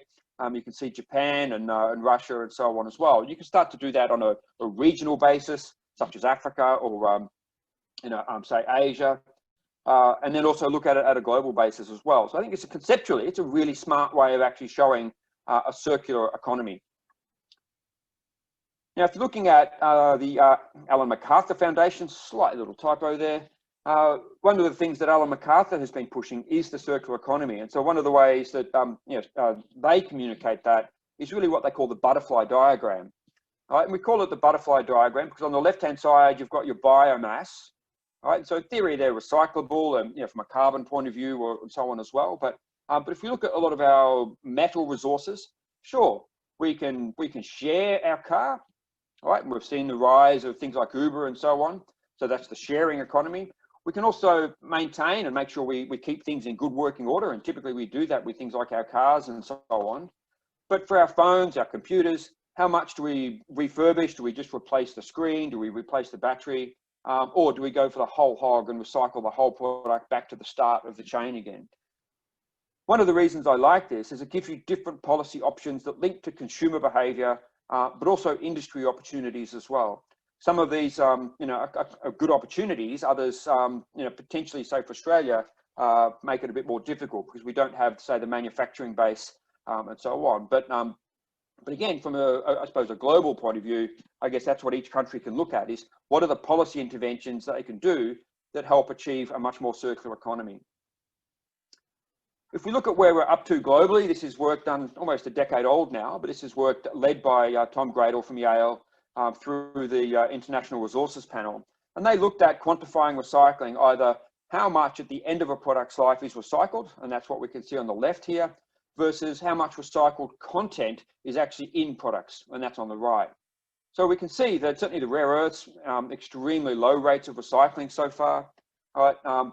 You can see Japan and Russia and so on as well. You can start to do that on a regional basis, such as Africa or say Asia, and then also look at it at a global basis as well. So I think conceptually, it's a really smart way of actually showing a circular economy. Now, if you're looking at the Ellen MacArthur Foundation, slight little typo there. One of the things that Ellen MacArthur has been pushing is the circular economy. And so one of the ways that they communicate that is really what they call the butterfly diagram. And we call it the butterfly diagram because on the left-hand side, you've got your biomass. right? So in theory, they're recyclable, and from a carbon point of view, or so on as well. But if we look at a lot of our metal resources, sure, we can share our car, right? And we've seen the rise of things like Uber and so on. So that's the sharing economy. We can also maintain and make sure we keep things in good working order. And typically we do that with things like our cars and so on. But for our phones, our computers, how much do we refurbish? Do we just replace the screen? Do we replace the battery? Or do we go for the whole hog and recycle the whole product back to the start of the chain again? One of the reasons I like this is it gives you different policy options that link to consumer behavior, but also industry opportunities as well. Some of these, are good opportunities. Others, potentially, say for Australia, make it a bit more difficult because we don't have, say, the manufacturing base and so on. But again, from I suppose a global point of view, I guess that's what each country can look at: is what are the policy interventions that they can do that help achieve a much more circular economy. If we look at where we're up to globally, this is work done almost a decade old now, but this is work led by Tom Gradle from Yale through the International Resources Panel. And they looked at quantifying recycling, either how much at the end of a product's life is recycled, and that's what we can see on the left here, versus how much recycled content is actually in products, and that's on the right. So we can see that certainly the rare earths, extremely low rates of recycling so far. All right,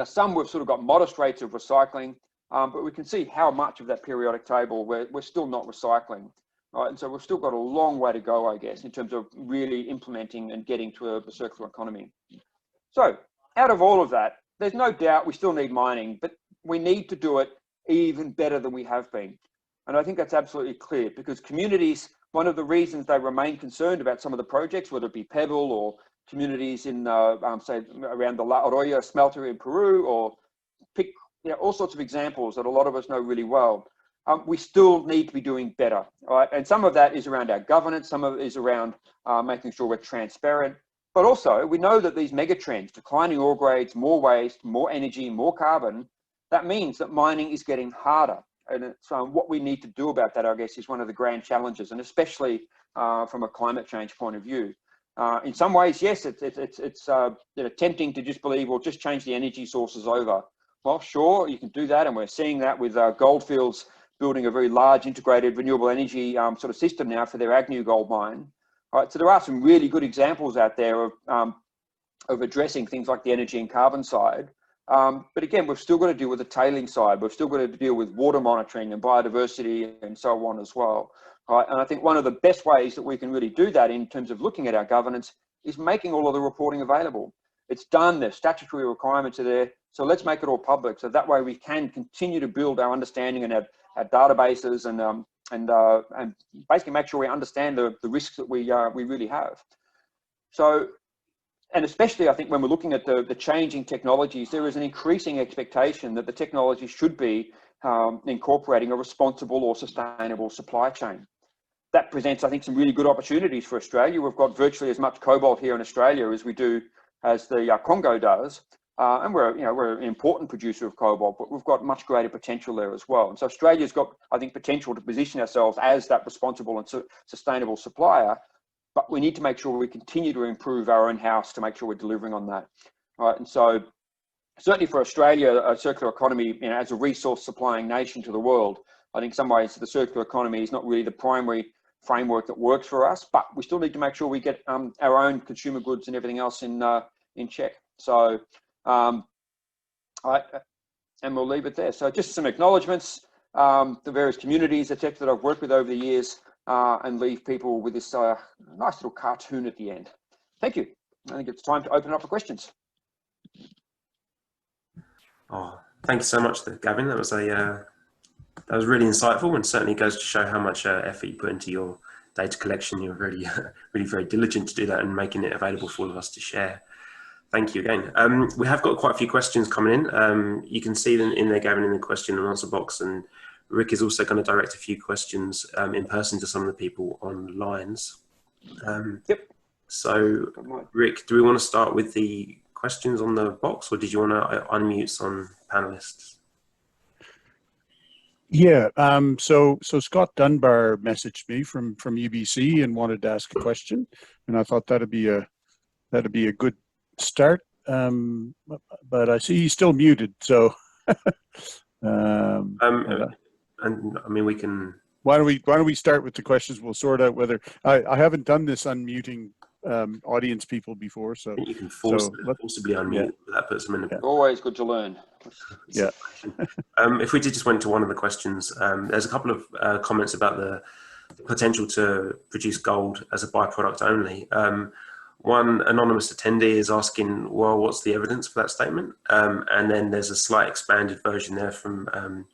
some we've sort of got modest rates of recycling, but we can see how much of that periodic table we're still not recycling. Right, and so we've still got a long way to go, I guess, in terms of really implementing and getting to a circular economy. So out of all of that, there's no doubt we still need mining, but we need to do it even better than we have been. And I think that's absolutely clear, because communities, one of the reasons they remain concerned about some of the projects, whether it be Pebble or communities in, say, around the La Oroya smelter in Peru, or pick all sorts of examples that a lot of us know really well. We still need to be doing better, right? And some of that is around our governance, some of it is around making sure we're transparent, but also we know that these mega trends, declining ore grades, more waste, more energy, more carbon, that means that mining is getting harder. And it's, what we need to do about that, I guess, is one of the grand challenges, and especially from a climate change point of view. In some ways, yes, it's tempting to just believe, well, just change the energy sources over. Well, sure, you can do that, and we're seeing that with Goldfields building a very large integrated renewable energy sort of system now for their Agnew gold mine. All right, so there are some really good examples out there of addressing things like the energy and carbon side. But again, we've still got to deal with the tailing side. We've still got to deal with water monitoring and biodiversity and so on as well. All right, and I think one of the best ways that we can really do that in terms of looking at our governance is making all of the reporting available. It's done, the statutory requirements are there, so let's make it all public, so that way we can continue to build our understanding and our databases and basically make sure we understand the risks that we really have. So, and especially I think when we're looking at the changing technologies, there is an increasing expectation that the technology should be incorporating a responsible or sustainable supply chain. That presents, I think, some really good opportunities for Australia. We've got virtually as much cobalt here in Australia as the Congo does. And we're an important producer of cobalt, but we've got much greater potential there as well. And so Australia's got, I think, potential to position ourselves as that responsible and sustainable supplier, but we need to make sure we continue to improve our own house to make sure we're delivering on that. All right, and so certainly for Australia, a circular economy, as a resource supplying nation to the world, I think in some ways the circular economy is not really the primary framework that works for us, but we still need to make sure we get our own consumer goods and everything else in check. So, and we'll leave it there. So just some acknowledgements, the various communities, etc., that I've worked with over the years, and leave people with this nice little cartoon at the end. Thank you. I think it's time to open it up for questions. Oh, thank you so much, Gavin. That was really insightful, and certainly goes to show how much effort you put into your data collection. You're really, really very diligent to do that and making it available for all of us to share. Thank you again. We have got quite a few questions coming in. You can see them in there, Gavin, in the question and answer box, and Rick is also going to direct a few questions in person to some of the people on lines. Yep. So, Rick, do we want to start with the questions on the box, or did you want to unmute some panelists? Yeah, so Scott Dunbar messaged me from UBC and wanted to ask a question, and I thought that'd be a good start. but I see he's still muted. So, And I mean, we can. Why don't we start with the questions? We'll sort out whether I haven't done this unmuting audience people before, so I think you can forcibly unmute. Yeah. That puts them in. Always good to learn. Yeah. If we did just went to one of the questions, there's a couple of comments about the potential to produce gold as a byproduct only. One anonymous attendee is asking, well, what's the evidence for that statement? And then there's a slight expanded version there from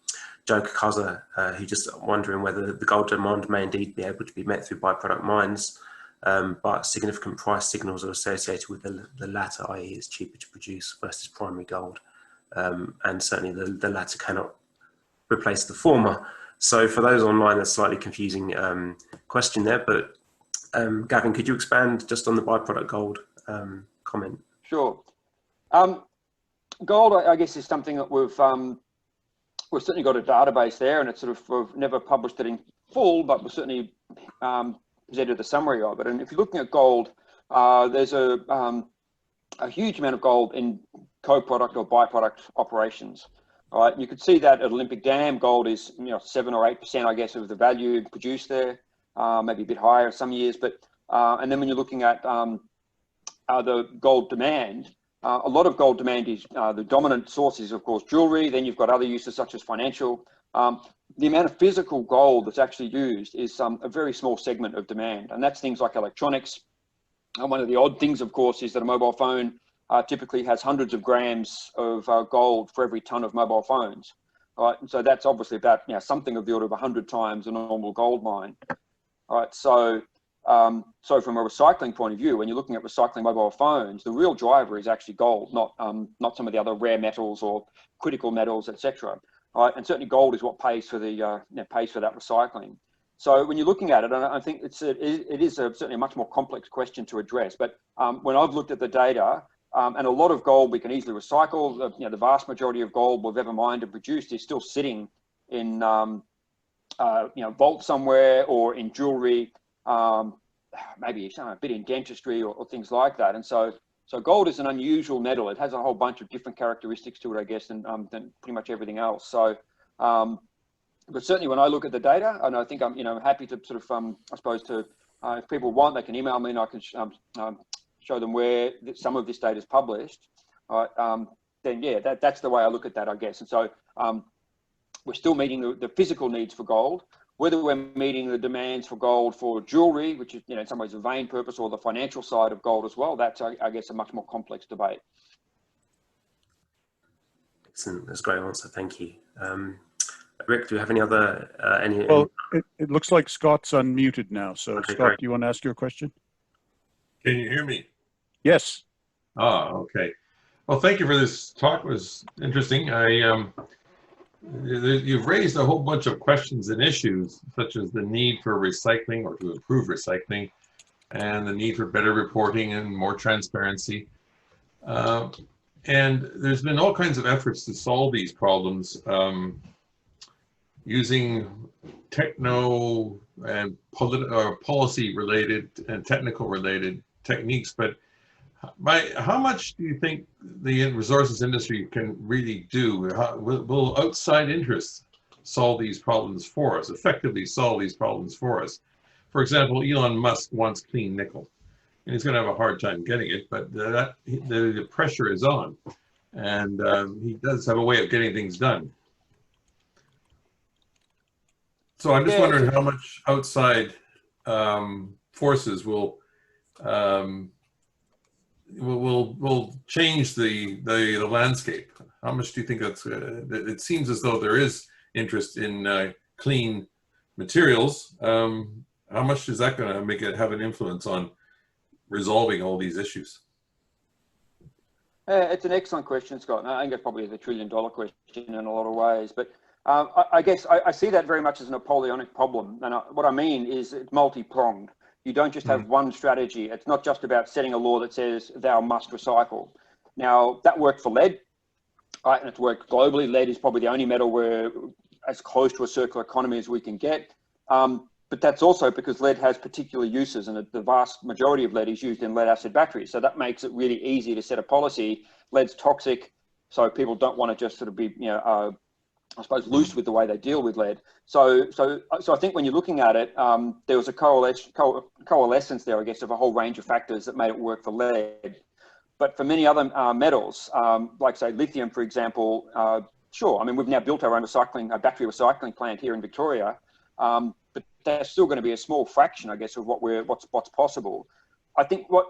Joe Kakaza, who's just wondering whether the gold demand may indeed be able to be met through byproduct mines, but significant price signals are associated with the latter, i.e. it's cheaper to produce versus primary gold. And certainly the latter cannot replace the former. So for those online, that's a slightly confusing question there, but Gavin, could you expand just on the byproduct gold comment? Sure. Gold, I guess, is something that we've certainly got a database there, and it's sort of, we've never published it in full, but we've certainly presented a summary of it. And if you're looking at gold, there's a huge amount of gold in co-product or byproduct operations. All right, you could see that at Olympic Dam, gold is 7 or 8%, I guess, of the value produced there, maybe a bit higher some years. But and then when you're looking at the gold demand, a lot of gold demand is the dominant source is, of course, jewelry. Then you've got other uses such as financial. The amount of physical gold that's actually used is a very small segment of demand, and that's things like electronics. And one of the odd things, of course, is that a mobile phone typically has hundreds of grams of gold for every ton of mobile phones. All right, and so that's obviously about something of the order of 100 times a normal gold mine. All right, so from a recycling point of view, when you're looking at recycling mobile phones, the real driver is actually gold, not some of the other rare metals or critical metals, etc. All right, and certainly gold is what pays for the pays for that recycling. So when you're looking at it, and I think it is certainly a much more complex question to address. But when I've looked at the data, and a lot of gold we can easily recycle, the vast majority of gold we've ever mined and produced is still sitting in vault somewhere or in jewelry, maybe a bit in dentistry or things like that. And so gold is an unusual metal. It has a whole bunch of different characteristics to it, I guess, than pretty much everything else. So, but certainly when I look at the data, and I think I'm happy to sort of I suppose to if people want, they can email me and I can show them where some of this data is published. Then yeah, that's the way I look at that, I guess. And so we're still meeting the physical needs for gold. Whether we're meeting the demands for gold for jewelry, which is in some ways a vain purpose, or the financial side of gold as well, that's I guess a much more complex debate. Excellent, that's a great answer. Thank you. Rick, do you have any other Well, it looks like Scott's unmuted now. So okay, Scott, great. Do you want to ask your question? Can you hear me? Yes. Ah, okay. Well, thank you for this talk. It was interesting. You've raised a whole bunch of questions and issues, such as the need for recycling or to improve recycling, and the need for better reporting and more transparency. And there's been all kinds of efforts to solve these problems using techno and policy related and technical related techniques. But how much do you think the resources industry can really do? Will outside interests solve these problems for us, effectively solve these problems for us? For example, Elon Musk wants clean nickel, and he's going to have a hard time getting it, but the pressure is on, and he does have a way of getting things done. So I'm just wondering how much outside forces will change the landscape. How much do you think that's? It seems as though there is interest in clean materials. How much is that going to have an influence on resolving all these issues? It's an excellent question, Scott. I think it's probably a $1 trillion question in a lot of ways, but I guess I see that very much as a Napoleonic problem. And what I mean is it's multi-pronged. You don't just have one strategy. It's not just about setting a law that says thou must recycle. Now, that worked for lead, right? And it's worked globally. Lead is probably the only metal where as close to a circular economy as we can get. but that's also because lead has particular uses, and the vast majority of lead is used in lead acid batteries. So that makes it really easy to set a policy. Lead's toxic, so people don't want to just sort of be, I suppose, loose with the way they deal with lead. So I think when you're looking at it, there was a coalescence there, I guess, of a whole range of factors that made it work for lead. But for many other metals, like say lithium, for example, sure. I mean, we've now built our own battery recycling plant here in Victoria, but that's still going to be a small fraction, I guess, of what's possible. I think what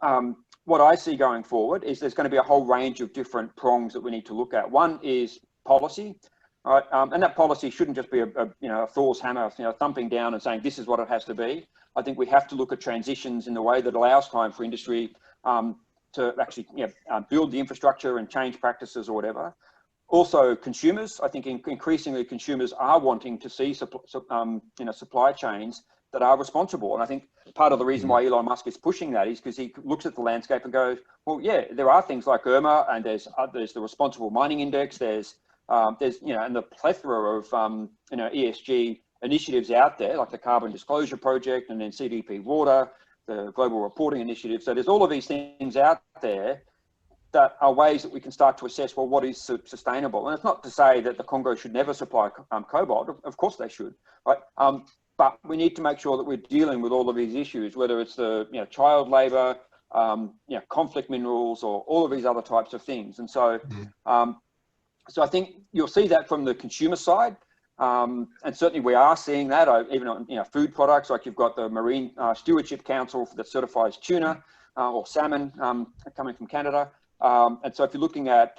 I see going forward is there's going to be a whole range of different prongs that we need to look at. One is policy. Right, and that policy shouldn't just be a Thor's hammer, thumping down and saying this is what it has to be. I think we have to look at transitions in the way that allows time for industry to actually build the infrastructure and change practices or whatever. Also, consumers. I think increasingly consumers are wanting to see supply chains that are responsible. And I think part of the reason why Elon Musk is pushing that is because he looks at the landscape and goes, well, yeah, there are things like IRMA, and there's the Responsible Mining Index. There's and the plethora of ESG initiatives out there, like the Carbon Disclosure Project, and then CDP Water, the Global Reporting Initiative. So there's all of these things out there that are ways that we can start to assess, well, what is sustainable. And it's not to say that the Congo should never supply cobalt. Of course they should, right? But we need to make sure that we're dealing with all of these issues, whether it's the child labour, conflict minerals, or all of these other types of things. And so. So I think you'll see that from the consumer side, and certainly we are seeing that even on food products. Like you've got the Marine Stewardship Council that certifies tuna or salmon coming from Canada, and so if you're looking at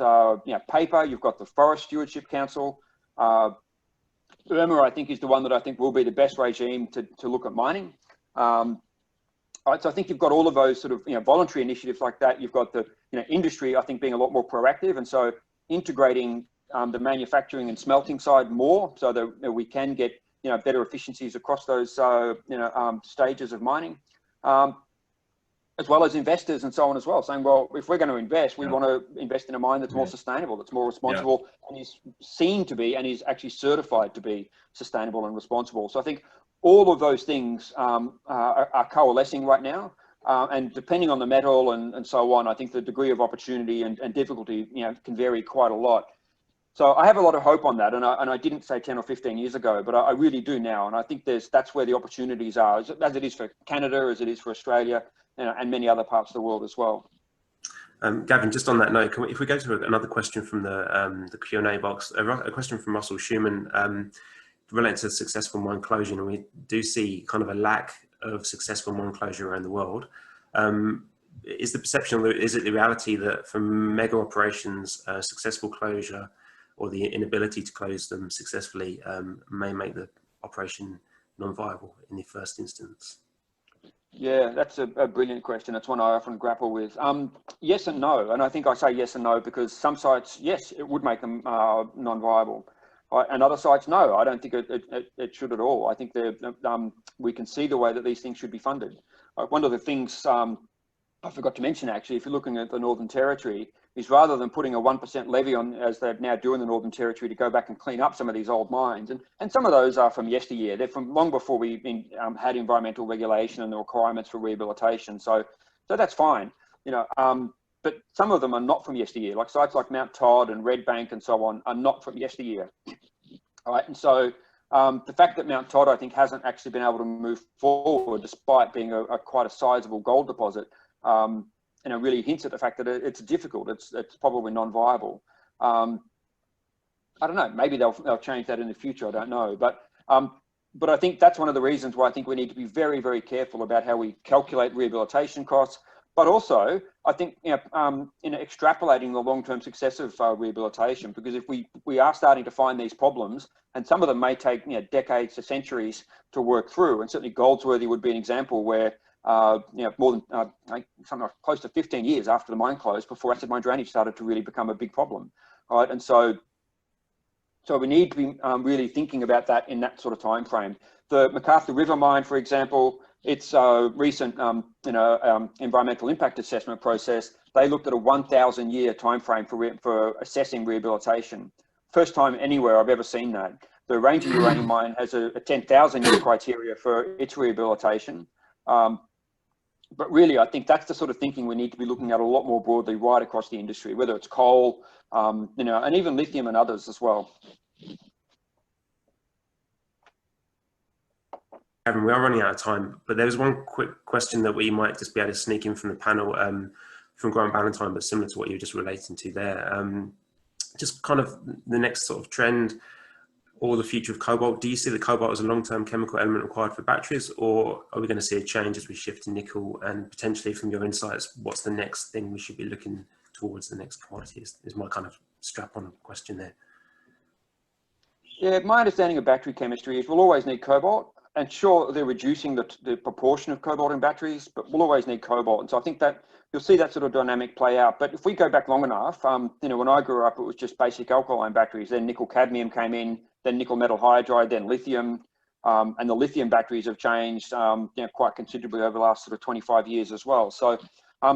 paper, you've got the Forest Stewardship Council. IRMA, I think, is the one that I think will be the best regime to look at mining. So I think you've got all of those sort of voluntary initiatives like that. You've got the industry, I think, being a lot more proactive, and so integrating the manufacturing and smelting side more, so that we can get better efficiencies across those stages of mining, as well as investors and so on as well, saying, well, if we're going to invest, we want to invest in a mine that's more sustainable, that's more responsible, and is seen to be and is actually certified to be sustainable and responsible. So I think all of those things are coalescing right now. And depending on the metal and so on, I think the degree of opportunity and difficulty, can vary quite a lot. So I have a lot of hope on that, and I didn't say 10 or 15 years ago, but I really do now. And I think that's where the opportunities are, as it is for Canada, as it is for Australia, and many other parts of the world as well. Gavin, just on that note, if we go to another question from the Q&A box, a question from Russell Schumann related to successful mine closure, and we do see kind of a lack of successful mine closure around the world. Is the perception, is it the reality that for mega operations, successful closure or the inability to close them successfully may make the operation non-viable in the first instance? Yeah, that's a brilliant question. It's one I often grapple with. Yes and no. And I think I say yes and no because some sites, yes, it would make them non-viable. And other sites, no, I don't think it should at all. I think we can see the way that these things should be funded. One of the things I forgot to mention, actually, if you're looking at the Northern Territory, is rather than putting a 1% levy on, as they now do in the Northern Territory, to go back and clean up some of these old mines, and some of those are from yesteryear. They're from long before we had environmental regulation and the requirements for rehabilitation. So that's fine, but some of them are not from yesteryear. Like sites like Mount Todd and Red Bank and so on are not from yesteryear. All right, and so the fact that Mount Todd, I think, hasn't actually been able to move forward, despite being quite a sizable gold deposit, really hints at the fact that it's difficult. It's probably non-viable. I don't know. Maybe they'll change that in the future. I don't know. But I think that's one of the reasons why I think we need to be very, very careful about how we calculate rehabilitation costs. But also, I think in extrapolating the long-term success of rehabilitation, because if we are starting to find these problems, and some of them may take decades to centuries to work through, and certainly Goldsworthy would be an example where more than something like close to 15 years after the mine closed, before acid mine drainage started to really become a big problem, right? And so we need to be really thinking about that in that sort of time frame. The MacArthur River mine, for example, its recent environmental impact assessment process, they looked at a 1,000-year time frame for assessing rehabilitation. First time anywhere I've ever seen that. the Ranger uranium mine has a 10,000-year criteria for its rehabilitation. But really, I think that's the sort of thinking we need to be looking at a lot more broadly right across the industry, whether it's coal, you know, and even lithium and others as well. Gavin, we are running out of time, but there was one quick question that we might just be able to sneak in from the panel from Grant Ballantyne, but similar to what you were just relating to there. Just kind of the next sort of trend or the future of cobalt. Do you see the cobalt as a long-term chemical element required for batteries, or are we going to see a change as we shift to nickel? And potentially from your insights, what's the next thing we should be looking towards, the next commodity is my kind of strap-on question there. Yeah, my understanding of battery chemistry is we'll always need cobalt. And sure, they're reducing the proportion of cobalt in batteries, but we'll always need cobalt. And so I think that you'll see that sort of dynamic play out. But if we go back long enough, you know, when I grew up, it was just basic alkaline batteries. Then nickel cadmium came in, then nickel metal hydride, then lithium. And the lithium batteries have changed, you know, quite considerably over the last sort of 25 years as well. So,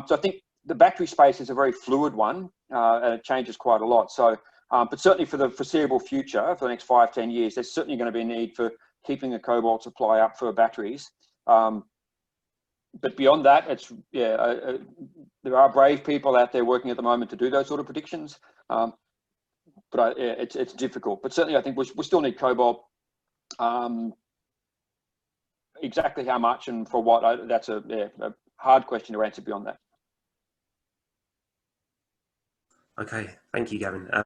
so I think the battery space is a very fluid one, and it changes quite a lot. So, but certainly for the foreseeable future, for the next 5-10 years, there's certainly going to be a need for keeping a cobalt supply up for batteries. But beyond that, it's, yeah, there are brave people out there working at the moment to do those sort of predictions. But it's difficult. But certainly I think we still need cobalt. Exactly how much and for what, that's a hard question to answer beyond that. Okay, thank you, Gavin.